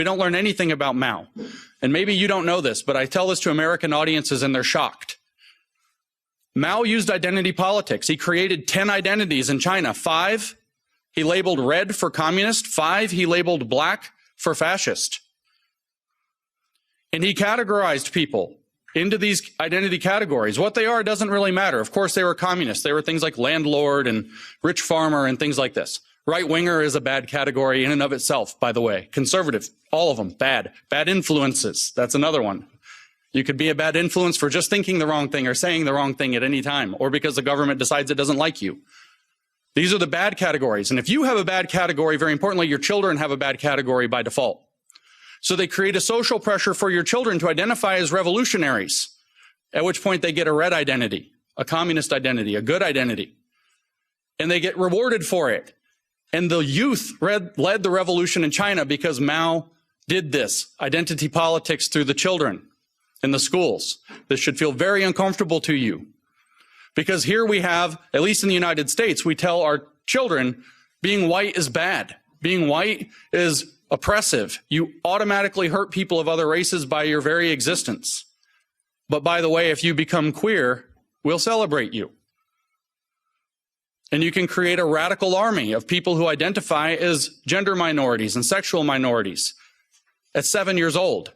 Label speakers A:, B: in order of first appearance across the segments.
A: We don't learn anything about Mao. And maybe you don't know this, but I tell this to American audiences and they're shocked. Mao used identity politics. He created 10 identities in China. 5, he labeled red for communist. 5, he labeled black for fascist. And he categorized people into these identity categories. What they are doesn't really matter. Of course, they were communists. They were things like landlord and rich farmer and things like this. Right-winger is a bad category in and of itself, by the way. Conservative, all of them, bad. Bad influences, that's another one. You could be a bad influence for just thinking the wrong thing or saying the wrong thing at any time, or because the government decides it doesn't like you. These are the bad categories. And if you have a bad category, very importantly, your children have a bad category by default. So they create a social pressure for your children to identify as revolutionaries, at which point they get a red identity, a communist identity, a good identity. And they get rewarded for it. And the youth led the revolution in China because Mao did this, identity politics through the children in the schools. This should feel very uncomfortable to you. Because here we have, at least in the United States, we tell our children being white is bad. Being white is oppressive. You automatically hurt people of other races by your very existence. But by the way, if you become queer, we'll celebrate you. And you can create a radical army of people who identify as gender minorities and sexual minorities at 7 years old.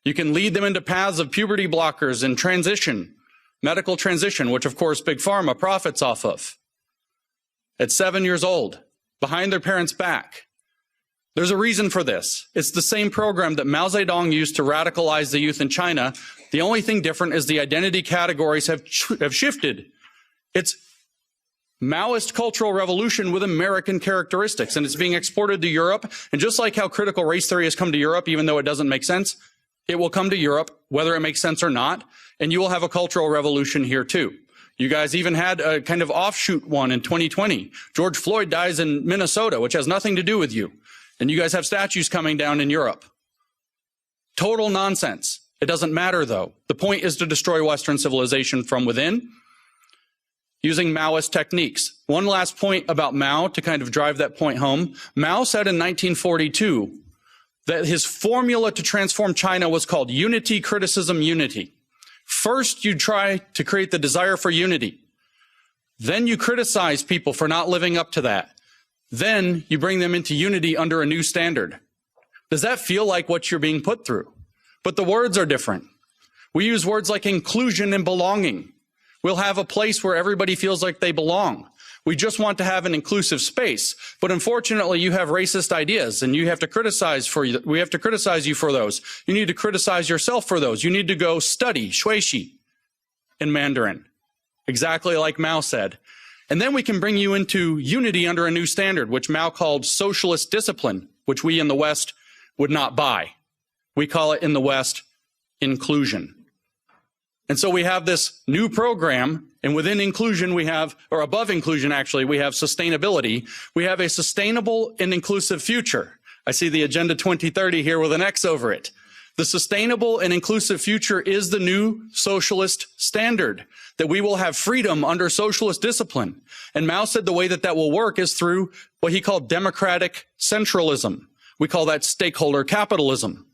A: You can lead them into paths of puberty blockers and transition, medical transition, which of course Big Pharma profits off of. At 7 years old, behind their parents' back. There's a reason for this. It's the same program that Mao Zedong used to radicalize the youth in China. The only thing different is the identity categories have shifted. It's Maoist cultural revolution with American characteristics, and it's being exported to Europe. And just like how critical race theory has come to Europe, even though it doesn't make sense, it will come to Europe, whether it makes sense or not, and you will have a cultural revolution here too. You guys even had a kind of offshoot one in 2020. George Floyd dies in Minnesota, which has nothing to do with you. And you guys have statues coming down in Europe. Total nonsense. It doesn't matter though. The point is to destroy Western civilization from within using Maoist techniques. One last point about Mao to kind of drive that point home. Mao said in 1942 that his formula to transform China was called unity, criticism, unity. First, you try to create the desire for unity. Then you criticize people for not living up to that. Then you bring them into unity under a new standard. Does that feel like what you're being put through? But the words are different. We use words like inclusion and belonging. We'll have a place where everybody feels like they belong. We just want to have an inclusive space. But unfortunately, you have racist ideas and you have to criticize we have to criticize you for those. You need to criticize yourself for those. You need to go study Shuishi in Mandarin, exactly like Mao said. And then we can bring you into unity under a new standard, which Mao called socialist discipline, which we in the West would not buy. We call it in the West inclusion. And so we have this new program, and within inclusion we have, or above inclusion actually, we have sustainability. We have a sustainable and inclusive future. I see the Agenda 2030 here with an X over it. The sustainable and inclusive future is the new socialist standard, that we will have freedom under socialist discipline. And Mao said the way that that will work is through what he called democratic centralism. We call that stakeholder capitalism.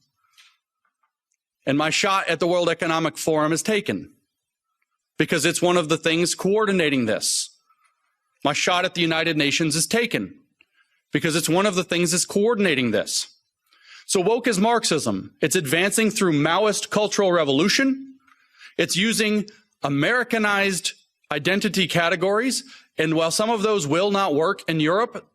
A: And my shot at the World Economic Forum is taken because it's one of the things coordinating this. My shot at the United Nations is taken because it's one of the things that's coordinating this. So woke is Marxism. It's advancing through Maoist cultural revolution. It's using Americanized identity categories. And while some of those will not work in Europe,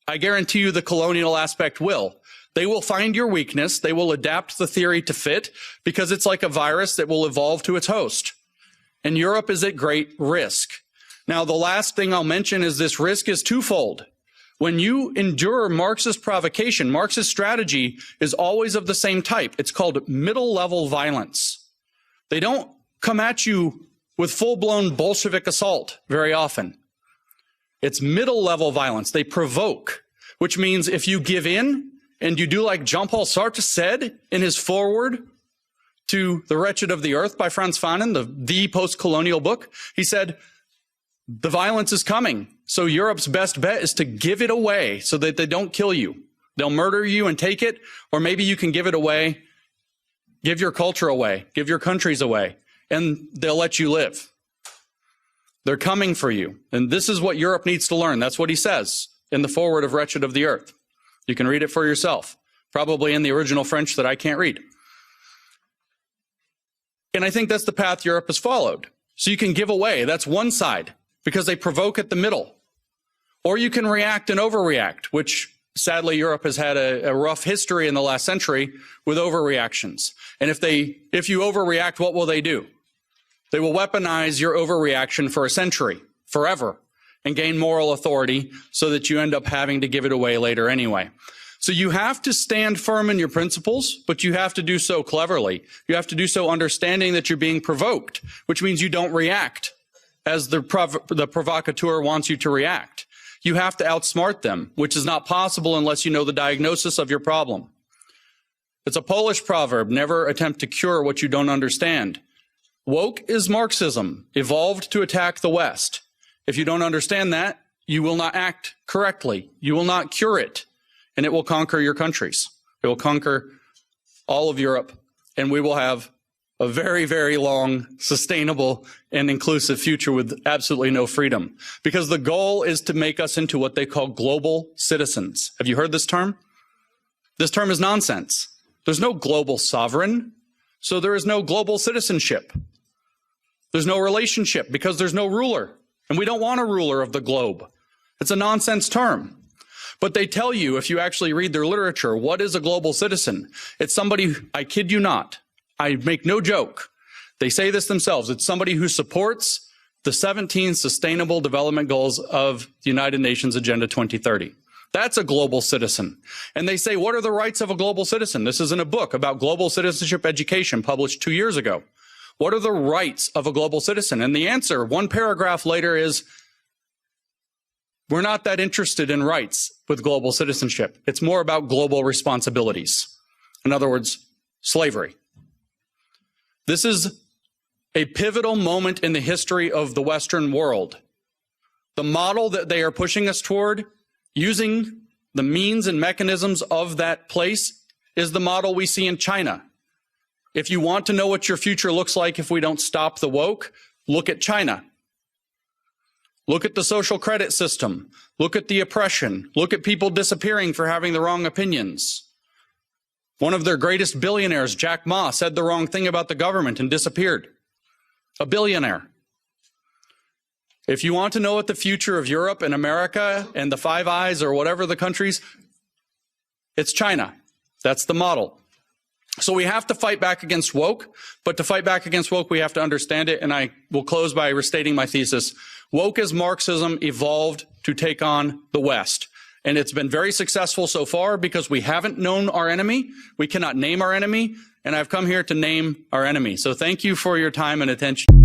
A: I guarantee you the colonial aspect will. They will find your weakness. They will adapt the theory to fit because it's like a virus that will evolve to its host. And Europe is at great risk. Now, the last thing I'll mention is this risk is twofold. When you endure Marxist provocation, Marxist strategy is always of the same type. It's called middle-level violence. They don't come at you with full-blown Bolshevik assault very often. It's middle-level violence. They provoke, which means if you give in and you do like Jean-Paul Sartre said in his foreword to The Wretched of the Earth by Frantz Fanon, the post-colonial book, he said, the violence is coming. So Europe's best bet is to give it away so that they don't kill you. They'll murder you and take it, or maybe you can give it away, give your culture away, give your countries away, and they'll let you live. They're coming for you. And this is what Europe needs to learn. That's what he says in the foreword of Wretched of the Earth. You can read it for yourself, probably in the original French that I can't read. And I think that's the path Europe has followed. So you can give away. That's one side, because they provoke at the middle. Or you can react and overreact, which sadly Europe has had a rough history in the last century with overreactions. And if you overreact, what will they do? They will weaponize your overreaction for a century, forever, and gain moral authority so that you end up having to give it away later anyway. So you have to stand firm in your principles, but you have to do so cleverly. You have to do so understanding that you're being provoked, which means you don't react as the provocateur wants you to react. You have to outsmart them, which is not possible unless you know the diagnosis of your problem. It's a Polish proverb, never attempt to cure what you don't understand. Woke is Marxism, evolved to attack the West. If you don't understand that, you will not act correctly. You will not cure it, and it will conquer your countries. It will conquer all of Europe, and we will have a very, very long, sustainable, and inclusive future with absolutely no freedom. Because the goal is to make us into what they call global citizens. Have you heard this term? This term is nonsense. There's no global sovereign, so there is no global citizenship. There's no relationship because there's no ruler. And we don't want a ruler of the globe. It's a nonsense term. But they tell you, if you actually read their literature, what is a global citizen? It's somebody, I kid you not, I make no joke. They say this themselves. It's somebody who supports the 17 Sustainable Development Goals of the United Nations Agenda 2030. That's a global citizen. And they say, what are the rights of a global citizen? This is in a book about global citizenship education published 2 years ago. What are the rights of a global citizen? And the answer, one paragraph later, is we're not that interested in rights with global citizenship. It's more about global responsibilities. In other words, slavery. This is a pivotal moment in the history of the Western world. The model that they are pushing us toward, using the means and mechanisms of that place, is the model we see in China. If you want to know what your future looks like if we don't stop the woke, look at China. Look at the social credit system. Look at the oppression. Look at people disappearing for having the wrong opinions. One of their greatest billionaires, Jack Ma, said the wrong thing about the government and disappeared. A billionaire. If you want to know what the future of Europe and America and the Five Eyes or whatever the countries, it's China. That's the model. So we have to fight back against woke, but to fight back against woke, we have to understand it. And I will close by restating my thesis. Woke as Marxism evolved to take on the West. And it's been very successful so far because we haven't known our enemy. We cannot name our enemy. And I've come here to name our enemy. So thank you for your time and attention.